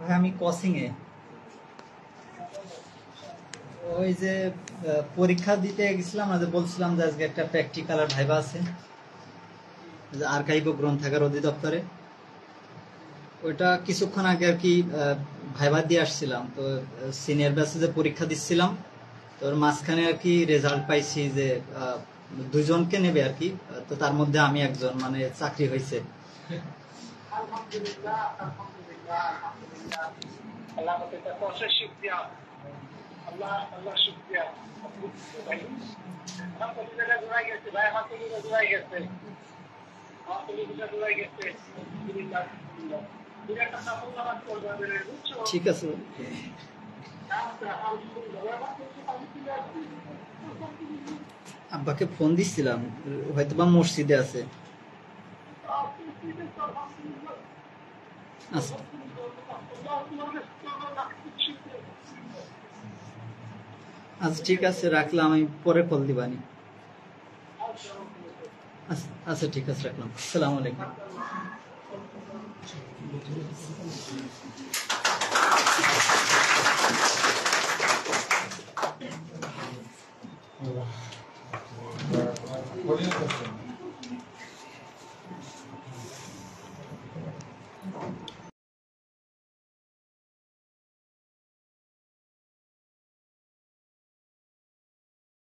ভাই আমি কোচিং এ ওই যে পরীক্ষা দিতে গেছিলাম না, যে বলছিলাম যে আজকে একটা প্র্যাকটিক্যাল আর ভাইবা আছে, যে আর্কাইভ ও গ্রন্থাগার অধিদপ্তরে। ওইটা কিছুক্ষণ আগে আর কি ভাইবা দিয়ে আসছিলাম। তো সিনিয়র ব্যাচে যে পরীক্ষা দিচ্ছিলাম, তো ওর মাঝখানে আর কি রেজাল্ট পাইছি যে দুইজনকে নেবে আর কি। তো তার মধ্যে আমি একজন, মানে চাকরি হয়েছে। আলহামদুলিল্লাহ, আলহামদুলিল্লাহ, আলহামদুলিল্লাহ। আল্লাহ তাআলা কত শুকরিয়া। আল্লাহ আল্লাহ শুকরিয়া। ভাই আমার কলিজাটা জোড়াই গেছে, ভাই আমার কলিজা জোড়াই গেছে, আমার কলিজা জোড়াই গেছে। আলহামদুলিল্লাহ, আলহামদুলিল্লাহ। দুইটা সাফল্য লাভ করবে, বুঝছো? ঠিক আছে। আব্বাকে ফোন দিচ্ছিলাম, হয়তো বা মসজিদে আছে। আচ্ছা আচ্ছা, ঠিক আছে, রাখলাম। আমি পরে কল দিবানি। আচ্ছা ঠিক আছে, রাখলাম। আসসালামু আলাইকুম। What do you think?